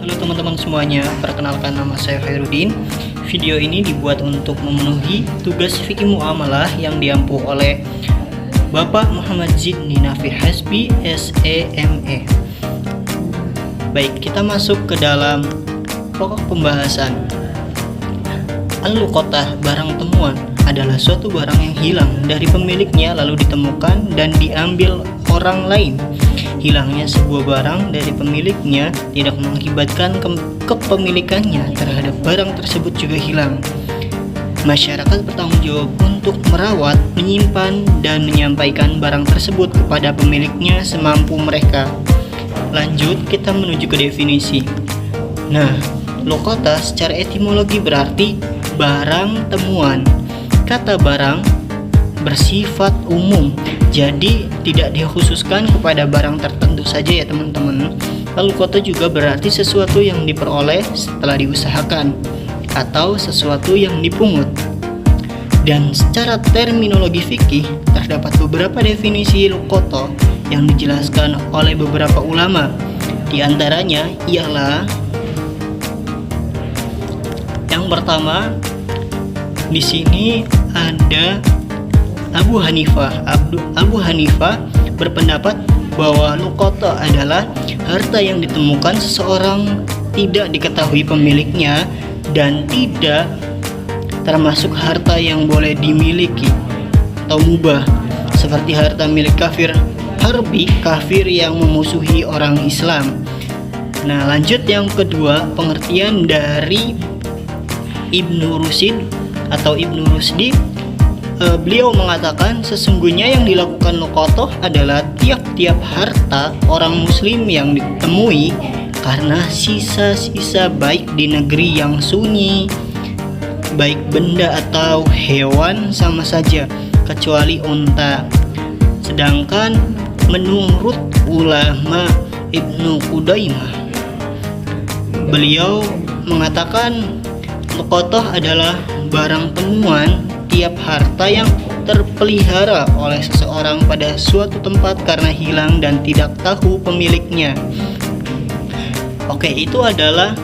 Halo teman-teman semuanya, perkenalkan nama saya Khairuddin. Video ini dibuat untuk memenuhi tugas fikih muamalah yang diampu oleh Bapak Muhammad Zidni Nafi Hasbi SEME. Baik, kita masuk ke dalam pokok pembahasan. Al-luqatah, barang temuan, adalah suatu barang yang hilang dari pemiliknya lalu ditemukan dan diambil orang lain. Hilangnya sebuah barang dari pemiliknya tidak mengakibatkan kepemilikannya terhadap barang tersebut juga hilang. Masyarakat bertanggung jawab untuk merawat, menyimpan, dan menyampaikan barang tersebut kepada pemiliknya semampu mereka. Lanjut, kita menuju ke definisi. Nah, luqatah secara etimologi berarti barang temuan. Kata barang bersifat umum, jadi tidak dikhususkan kepada barang tertentu saja ya teman-teman. Lalu luqatah juga berarti sesuatu yang diperoleh setelah diusahakan atau sesuatu yang dipungut. Dan secara terminologi fikih terdapat beberapa definisi luqatah yang dijelaskan oleh beberapa ulama. Di antaranya ialah yang pertama, di sini ada Abu Hanifah berpendapat bahwa luqatah adalah harta yang ditemukan seseorang tidak diketahui pemiliknya dan tidak termasuk harta yang boleh dimiliki atau mubah, seperti harta milik kafir harbi, kafir yang memusuhi orang Islam. Nah, lanjut yang kedua, pengertian dari Ibnu Rusdi. Beliau mengatakan sesungguhnya yang dilakukan luqatah adalah tiap-tiap harta orang muslim yang ditemui karena sisa-sisa baik di negeri yang sunyi, baik benda atau hewan sama saja kecuali unta. Sedangkan menurut ulama Ibnu Qudaimah, beliau mengatakan luqatah adalah barang temuan tiap harta yang terpelihara oleh seseorang pada suatu tempat karena hilang dan tidak tahu pemiliknya. Oke, itu adalah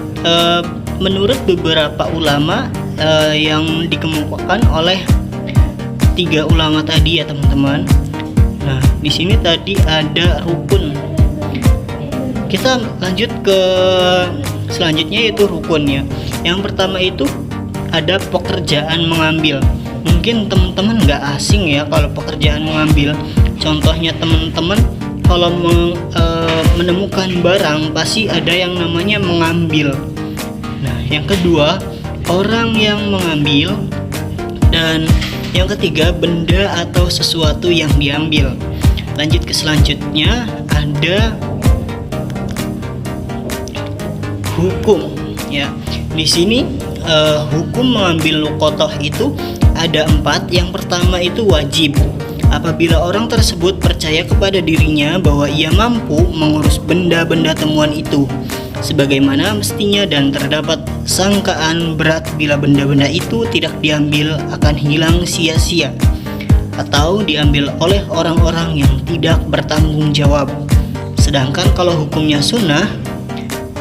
menurut beberapa ulama yang dikemukakan oleh 3 ulama tadi ya teman-teman. Nah, di sini tadi ada rukun. Kita lanjut ke selanjutnya, yaitu rukunnya. Yang pertama itu ada pekerjaan mengambil. Mungkin teman-teman nggak asing ya kalau pekerjaan mengambil. Contohnya teman-teman kalau menemukan barang pasti ada yang namanya mengambil. Nah, yang kedua orang yang mengambil, dan yang ketiga benda atau sesuatu yang diambil. Lanjut ke selanjutnya, ada hukum ya. Di sini hukum mengambil luqatah itu ada 4. Yang pertama itu wajib. Apabila orang tersebut percaya kepada dirinya bahwa ia mampu mengurus benda-benda temuan itu sebagaimana mestinya dan terdapat sangkaan berat bila benda-benda itu tidak diambil akan hilang sia-sia atau diambil oleh orang-orang yang tidak bertanggung jawab. Sedangkan kalau hukumnya sunnah,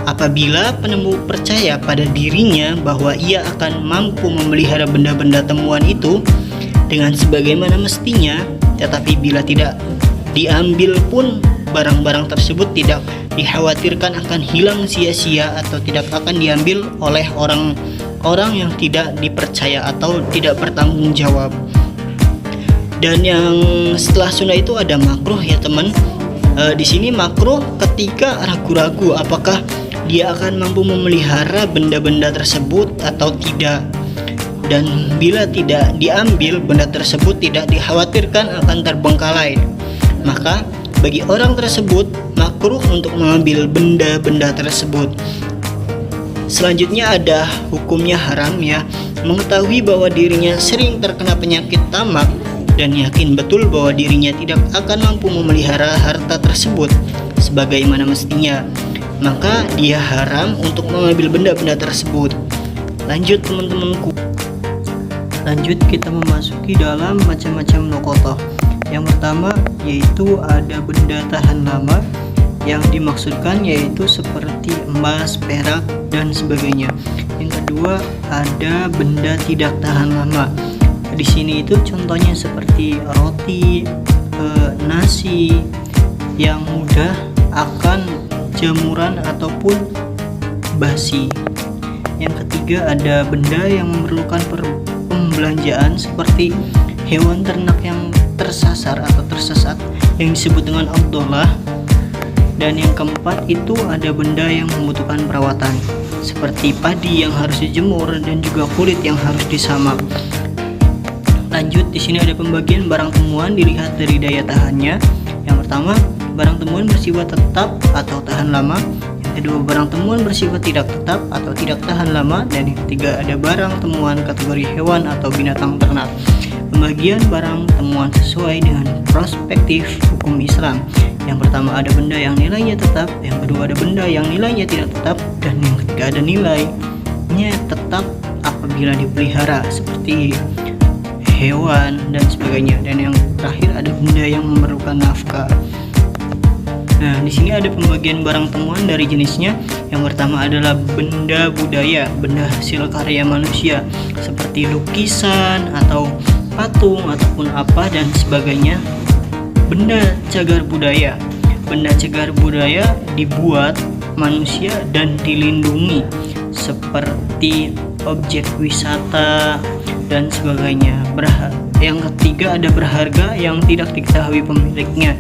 apabila penemu percaya pada dirinya bahwa ia akan mampu memelihara benda-benda temuan itu dengan sebagaimana mestinya, tetapi bila tidak diambil pun barang-barang tersebut tidak dikhawatirkan akan hilang sia-sia atau tidak akan diambil oleh orang-orang yang tidak dipercaya atau tidak bertanggung jawab. Dan yang setelah sunnah itu ada makruh ya teman. Di sini makruh ketika ragu-ragu apakah dia akan mampu memelihara benda-benda tersebut atau tidak. Dan bila tidak diambil, benda tersebut tidak dikhawatirkan akan terbengkalai, maka bagi orang tersebut makruh untuk mengambil benda-benda tersebut. Selanjutnya ada hukumnya haram ya. Mengetahui bahwa dirinya sering terkena penyakit tamak dan yakin betul bahwa dirinya tidak akan mampu memelihara harta tersebut sebagaimana mestinya, maka dia haram untuk mengambil benda-benda tersebut. Lanjut teman-temanku. Lanjut kita memasuki dalam macam-macam luqatah. Yang pertama yaitu ada benda tahan lama. Yang dimaksudkan yaitu seperti emas, perak, dan sebagainya. Yang kedua ada benda tidak tahan lama. Di sini itu contohnya seperti roti, nasi yang mudah akan jamuran ataupun basi. Yang ketiga ada benda yang memerlukan pembelanjaan seperti hewan ternak yang tersasar atau tersesat yang disebut dengan abdollah. Dan yang keempat itu ada benda yang membutuhkan perawatan seperti padi yang harus dijemur dan juga kulit yang harus disamak. Lanjut, di sini ada pembagian barang temuan dilihat dari daya tahannya. Yang pertama, barang temuan bersifat tetap atau tahan lama. Yang kedua, barang temuan bersifat tidak tetap atau tidak tahan lama. Dan yang ketiga, ada barang temuan kategori hewan atau binatang ternak. Pembagian barang temuan sesuai dengan perspektif hukum Islam. Yang pertama ada benda yang nilainya tetap, yang kedua ada benda yang nilainya tidak tetap, dan yang ketiga ada nilainya tetap apabila dipelihara seperti hewan dan sebagainya. Dan yang terakhir ada benda yang memerlukan nafkah. Nah, di sini ada pembagian barang temuan dari jenisnya. Yang pertama adalah benda budaya, benda hasil karya manusia seperti lukisan atau patung ataupun apa dan sebagainya. Benda cagar budaya, benda cagar budaya dibuat manusia dan dilindungi seperti objek wisata dan sebagainya. Yang ketiga ada berharga yang tidak diketahui pemiliknya,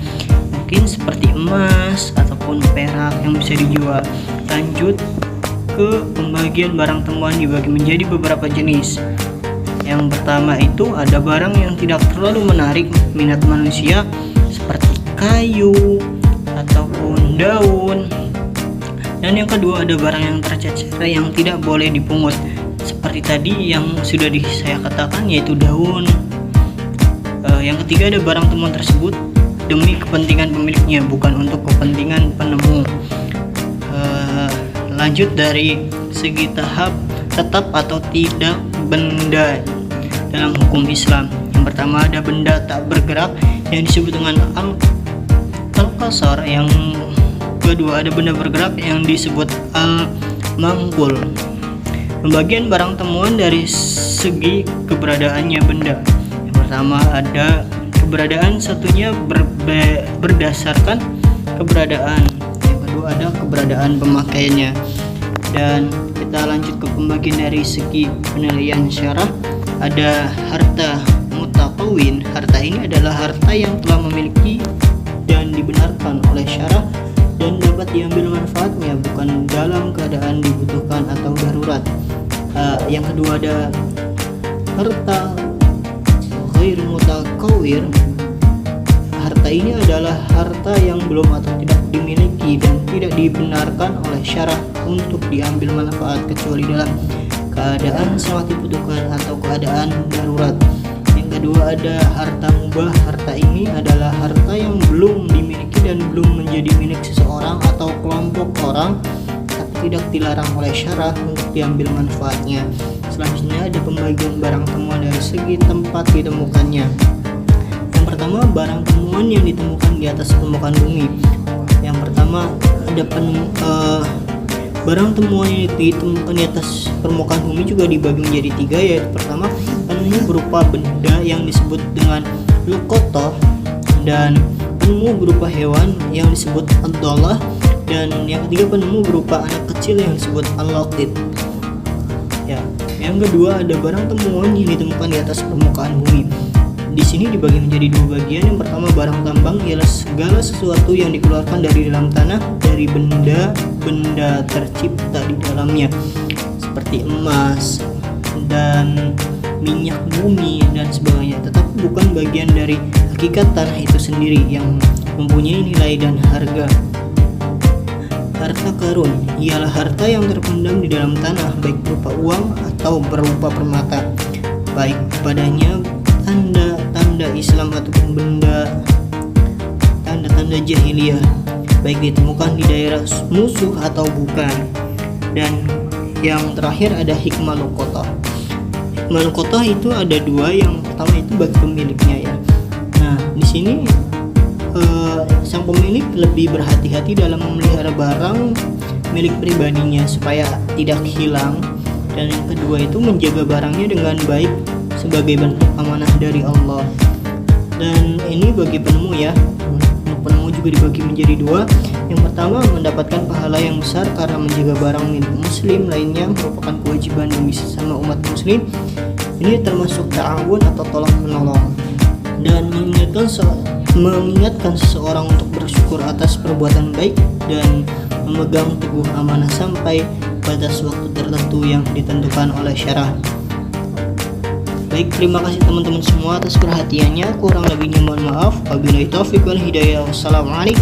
mungkin seperti emas ataupun perak yang bisa dijual. Lanjut ke pembagian barang temuan dibagi menjadi beberapa jenis. Yang pertama itu ada barang yang tidak terlalu menarik minat manusia seperti kayu ataupun daun. Dan yang kedua ada barang yang tercecer yang tidak boleh dipungut seperti tadi yang sudah saya katakan yaitu daun. Yang ketiga ada barang temuan tersebut demi kepentingan pemiliknya, bukan untuk kepentingan penemu. Lanjut dari segi tahap tetap atau tidak benda dalam hukum Islam. Yang pertama ada benda tak bergerak yang disebut dengan al-qasar. Yang kedua ada benda bergerak yang disebut al-mangkul. Pembagian barang temuan dari segi keberadaannya benda. Yang pertama ada keberadaan satunya berdasarkan keberadaan. Yang kedua ada keberadaan pemakaiannya. Dan kita lanjut ke pembagian dari segi penilaian syarah. Ada harta mutakawin. Harta ini adalah harta yang telah memiliki dan dibenarkan oleh syarah dan dapat diambil manfaatnya bukan dalam keadaan dibutuhkan atau darurat. Yang kedua ada harta ghair mutakawir. Harta ini adalah harta yang belum atau tidak dimiliki dan tidak dibenarkan oleh syarah untuk diambil manfaat kecuali dalam keadaan sangat dibutuhkan atau keadaan darurat. Yang kedua ada harta mubah. Harta ini adalah harta yang belum dimiliki dan belum menjadi milik seseorang atau kelompok orang tapi tidak dilarang oleh syarah untuk diambil manfaatnya. Selanjutnya ada pembagian barang temuan dari segi tempat ditemukannya. Yang pertama barang temuan yang ditemukan di atas permukaan bumi. Yang pertama ada barang temuan yang ditemukan di atas permukaan bumi juga dibagi menjadi tiga, yaitu pertama penemu berupa benda yang disebut dengan luqatah, dan penemu berupa hewan yang disebut ad-dallah, dan yang ketiga penemu berupa anak kecil yang disebut al-laqit. Ya, yang kedua ada barang temuan yang ditemukan di atas permukaan bumi. Di sini dibagi menjadi dua bagian. Yang pertama barang tambang ialah segala sesuatu yang dikeluarkan dari dalam tanah dari benda tercipta di dalamnya seperti emas dan minyak bumi dan sebagainya, tetapi bukan bagian dari hakikat tanah itu sendiri yang mempunyai nilai dan harga. Harta karun ialah harta yang terpendam di dalam tanah baik berupa uang atau berupa permata, baik padanya tanda-tanda Islam ataupun tanda-tanda jahiliyah, baik ditemukan di daerah musuh atau bukan. Dan yang terakhir ada hikmah luqatah. Hikmah luqatah itu ada dua. Yang pertama itu bagi pemiliknya ya. Nah, di sini sang pemilik lebih berhati-hati dalam memelihara barang milik pribadinya supaya tidak hilang, dan yang kedua itu menjaga barangnya dengan baik sebagai bentuk amanah dari Allah. Dan ini bagi penemu ya, penemu juga dibagi menjadi dua. Yang pertama mendapatkan pahala yang besar karena menjaga barang milik muslim lainnya merupakan kewajiban bagi sesama umat muslim. Ini termasuk ta'awun atau tolong menolong, dan mengingatkan seseorang untuk bersyukur atas perbuatan baik dan memegang teguh amanah sampai batas waktu tertentu yang ditentukan oleh syarah. Baik, terima kasih teman-teman semua atas perhatiannya. Kurang lebihnya mohon maaf. Wabillahi taufiq wal hidayah. Wassalamualaikum.